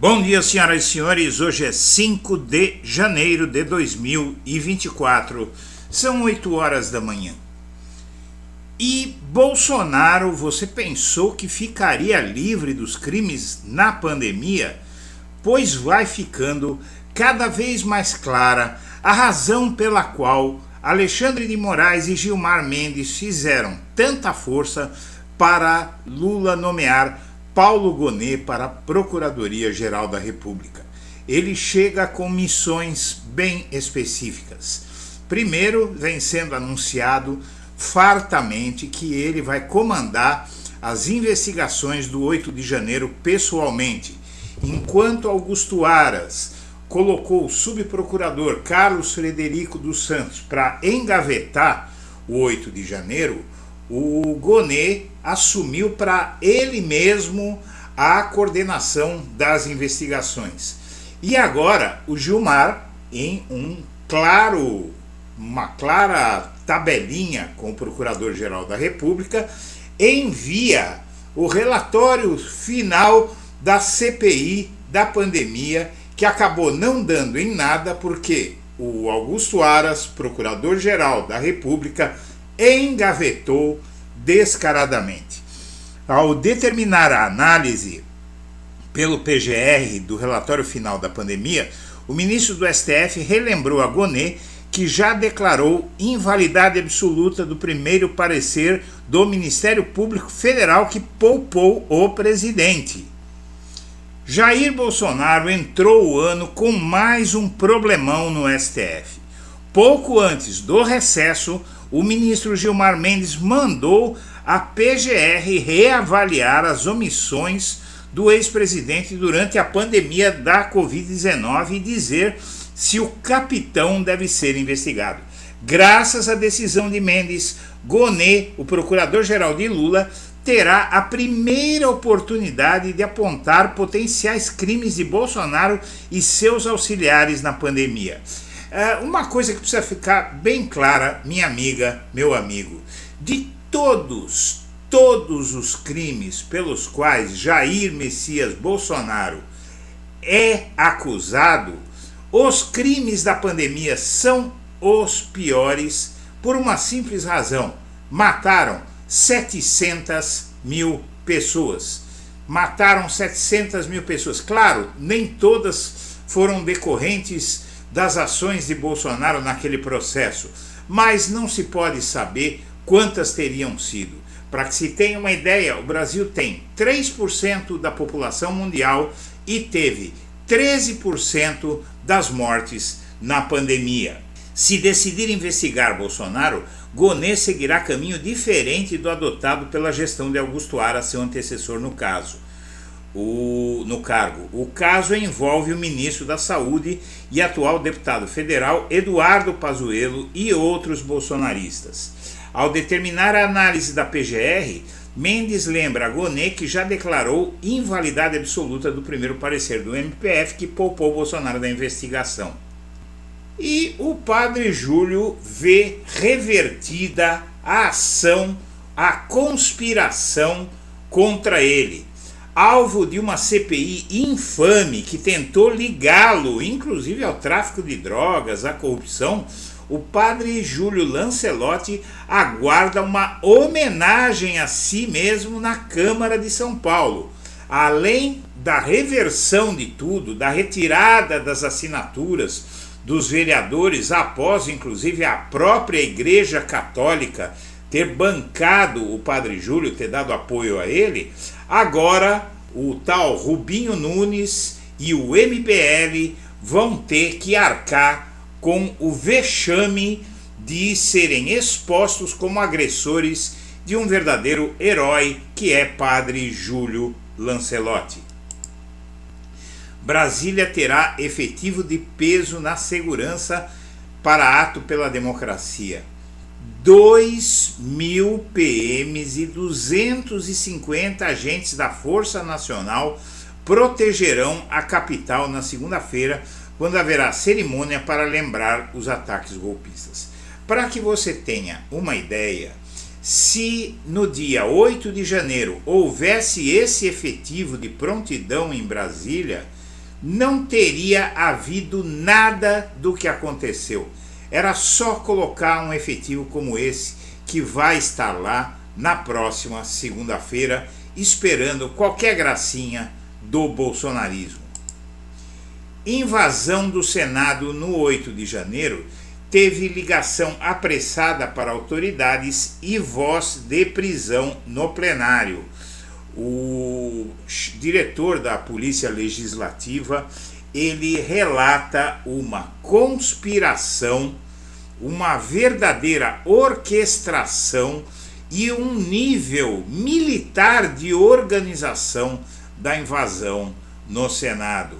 Bom dia, senhoras e senhores. Hoje é 5 de janeiro de 2024. São 8 horas da manhã. E Bolsonaro, você pensou que ficaria livre dos crimes na pandemia? Pois vai ficando cada vez mais clara a razão pela qual Alexandre de Moraes e Gilmar Mendes fizeram tanta força para Lula nomear Paulo Gonet para a Procuradoria-Geral da República. Ele chega com missões bem específicas. Primeiro, vem sendo anunciado fartamente que ele vai comandar as investigações do 8 de janeiro pessoalmente, enquanto Augusto Aras colocou o subprocurador Carlos Frederico dos Santos para engavetar o 8 de janeiro, o Gonet assumiu para ele mesmo a coordenação das investigações. E agora o Gilmar, em uma clara tabelinha com o Procurador-Geral da República, envia o relatório final da CPI da pandemia, que acabou não dando em nada porque o Augusto Aras, Procurador-Geral da República, engavetou descaradamente. Ao determinar a análise pelo PGR do relatório final da pandemia, o ministro do STF relembrou a Gonet que já declarou invalidade absoluta do primeiro parecer do Ministério Público Federal que poupou o presidente. Jair Bolsonaro entrou o ano com mais um problemão no STF. Pouco antes do recesso, o ministro Gilmar Mendes mandou a PGR reavaliar as omissões do ex-presidente durante a pandemia da Covid-19 e dizer se o capitão deve ser investigado. Graças à decisão de Mendes, Gonet, o procurador-geral de Lula, terá a primeira oportunidade de apontar potenciais crimes de Bolsonaro e seus auxiliares na pandemia. Uma coisa que precisa ficar bem clara, minha amiga, meu amigo, de todos os crimes pelos quais Jair Messias Bolsonaro é acusado, os crimes da pandemia são os piores por uma simples razão: mataram 700 mil pessoas. Mataram 700 mil pessoas. Claro, nem todas foram decorrentes das ações de Bolsonaro naquele processo, mas não se pode saber quantas teriam sido. Para que se tenha uma ideia, o Brasil tem 3% da população mundial e teve 13% das mortes na pandemia. Se decidir investigar Bolsonaro, Gonet seguirá caminho diferente do adotado pela gestão de Augusto Aras, seu antecessor no cargo. O caso envolve o ministro da Saúde e atual deputado federal Eduardo Pazuello e outros bolsonaristas. Ao determinar a análise da PGR, Mendes lembra a Gonet que já declarou invalidade absoluta do primeiro parecer do MPF que poupou Bolsonaro da investigação. E o padre Júlio vê revertida a ação, a conspiração contra ele, alvo de uma CPI infame que tentou ligá-lo, inclusive ao tráfico de drogas, à corrupção. O padre Júlio Lancelotti aguarda uma homenagem a si mesmo na Câmara de São Paulo. Além da reversão de tudo, da retirada das assinaturas dos vereadores, após inclusive a própria Igreja Católica ter bancado o padre Júlio, ter dado apoio a ele, agora o tal Rubinho Nunes e o MBL vão ter que arcar com o vexame de serem expostos como agressores de um verdadeiro herói que é padre Júlio Lancelotti. Brasília terá efetivo de peso na segurança para ato pela democracia. 2.000 PMs e 250 agentes da Força Nacional protegerão a capital na segunda-feira, quando haverá cerimônia para lembrar os ataques golpistas. Para que você tenha uma ideia, se no dia 8 de janeiro houvesse esse efetivo de prontidão em Brasília, não teria havido nada do que aconteceu. Era só colocar um efetivo como esse que vai estar lá na próxima segunda-feira, esperando qualquer gracinha do bolsonarismo. Invasão do Senado no 8 de janeiro teve ligação apressada para autoridades e voz de prisão no plenário. O diretor da Polícia Legislativa, ele relata uma conspiração, uma verdadeira orquestração e um nível militar de organização da invasão no Senado.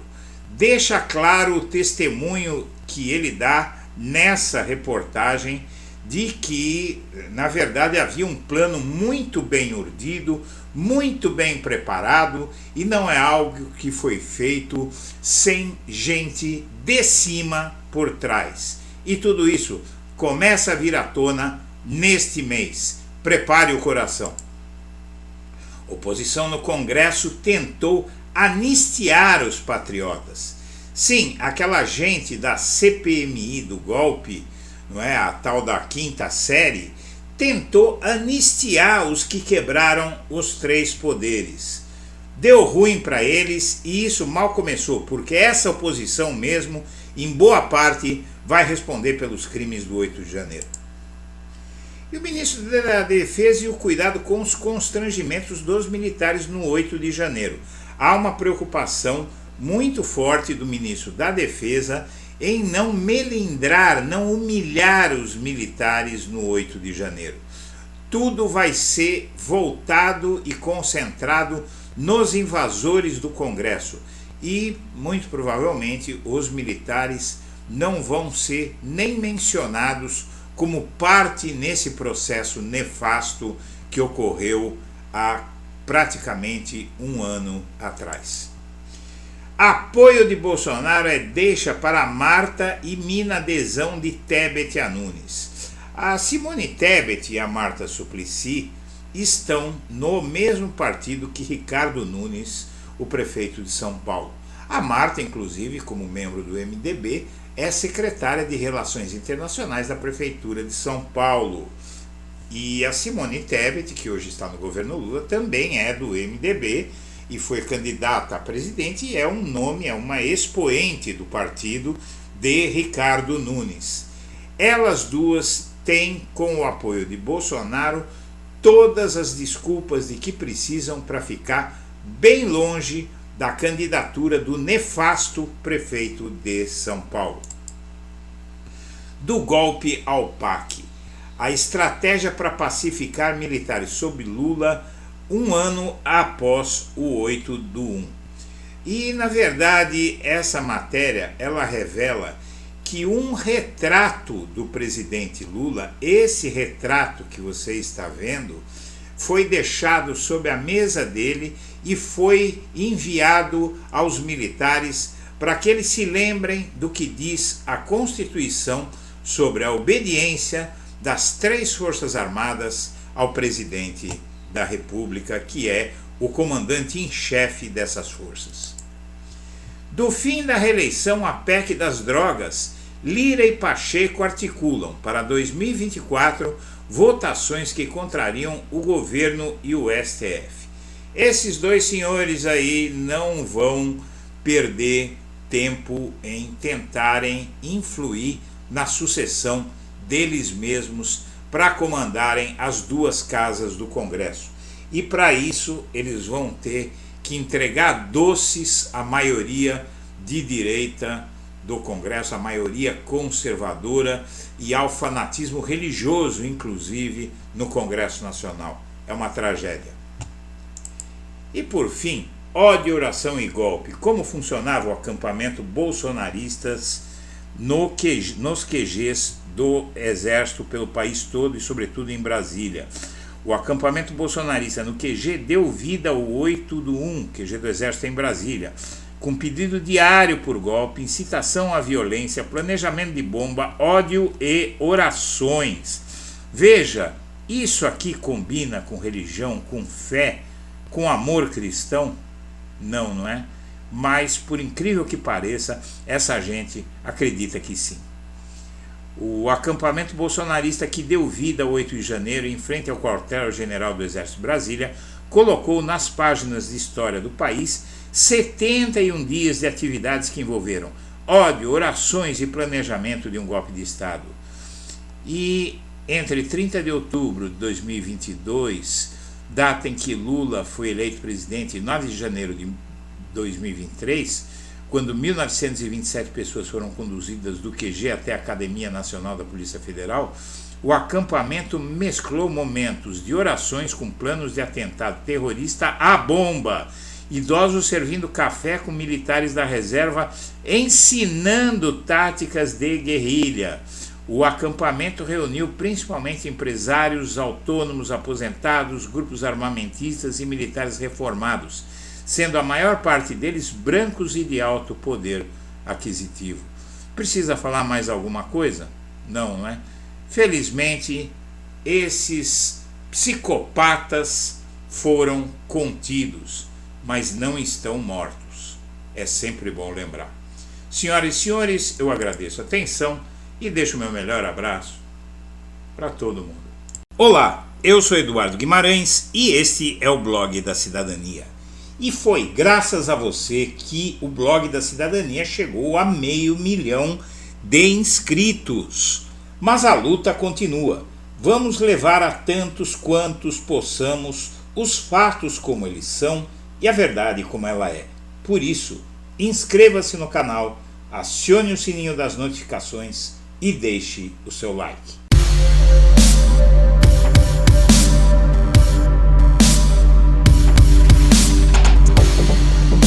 Deixa claro o testemunho que ele dá nessa reportagem de que, na verdade, havia um plano muito bem urdido, muito bem preparado, e não é algo que foi feito sem gente de cima por trás. E tudo isso começa a vir à tona neste mês. Prepare o coração. Oposição no Congresso tentou anistiar os patriotas. Sim, aquela gente da CPMI do golpe, não é, a tal da quinta série, tentou anistiar os que quebraram os três poderes. Deu ruim para eles e isso mal começou, porque essa oposição mesmo, em boa parte, vai responder pelos crimes do 8 de janeiro. E o ministro da Defesa e o cuidado com os constrangimentos dos militares no 8 de janeiro. Há uma preocupação muito forte do ministro da Defesa em não melindrar, não humilhar os militares no 8 de janeiro. Tudo vai ser voltado e concentrado nos invasores do Congresso e, muito provavelmente, os militares não vão ser nem mencionados como parte nesse processo nefasto que ocorreu há praticamente um ano atrás. Apoio de Bolsonaro é deixa para Marta e mina adesão de Tebet a Nunes. A Simone Tebet e a Marta Suplicy estão no mesmo partido que Ricardo Nunes, o prefeito de São Paulo. A Marta, inclusive, como membro do MDB, é secretária de Relações Internacionais da Prefeitura de São Paulo. E a Simone Tebet, que hoje está no governo Lula, também é do MDB e foi candidata a presidente e é um nome, é uma expoente do partido de Ricardo Nunes. Elas duas têm, com o apoio de Bolsonaro, todas as desculpas de que precisam para ficar bem longe da candidatura do nefasto prefeito de São Paulo. Do golpe ao PAC. A estratégia para pacificar militares sob Lula um ano após o 8/1. E, na verdade, essa matéria, ela revela que um retrato do presidente Lula, esse retrato que você está vendo, foi deixado sob a mesa dele e foi enviado aos militares para que eles se lembrem do que diz a Constituição sobre a obediência das 3 Forças Armadas ao presidente da República, que é o comandante em chefe dessas forças. Do fim da reeleição à PEC das drogas, Lira e Pacheco articulam para 2024 votações que contrariam o governo e o STF. Esses dois senhores aí não vão perder tempo em tentarem influir na sucessão deles mesmos para comandarem as 2 casas do Congresso. E para isso eles vão ter que entregar doces à maioria de direita do Congresso, à maioria conservadora e ao fanatismo religioso, inclusive, no Congresso Nacional. É uma tragédia. E por fim, ódio, oração e golpe. Como funcionava o acampamento bolsonaristas nos QGs do Exército pelo país todo e sobretudo em Brasília. O acampamento bolsonarista no QG deu vida ao 8/1, QG do Exército em Brasília, com pedido diário por golpe, incitação à violência, planejamento de bomba, ódio e orações. Veja, isso aqui combina com religião, com fé, com amor cristão? Não, não é? mas por incrível que pareça, essa gente acredita que sim. O acampamento bolsonarista que deu vida ao 8 de janeiro em frente ao quartel-general do Exército de Brasília colocou nas páginas de história do país 71 dias de atividades que envolveram ódio, orações e planejamento de um golpe de Estado. E entre 30 de outubro de 2022, data em que Lula foi eleito presidente, e 9 de janeiro de 2023, quando 1.927 pessoas foram conduzidas do QG até a Academia Nacional da Polícia Federal, o acampamento mesclou momentos de orações com planos de atentado terrorista à bomba, idosos servindo café com militares da reserva, ensinando táticas de guerrilha. O acampamento reuniu principalmente empresários, autônomos, aposentados, grupos armamentistas e militares reformados, sendo a maior parte deles brancos e de alto poder aquisitivo. Precisa falar mais alguma coisa? Não, não é? Felizmente, esses psicopatas foram contidos, mas não estão mortos. É sempre bom lembrar. Senhoras e senhores, eu agradeço a atenção e deixo o meu melhor abraço para todo mundo. Olá, eu sou Eduardo Guimarães e este é o Blog da Cidadania. E foi graças a você que o Blog da Cidadania chegou a 500 mil de inscritos. Mas a luta continua. Vamos levar a tantos quantos possamos os fatos como eles são e a verdade como ela é. Por isso, inscreva-se no canal, acione o sininho das notificações e deixe o seu like.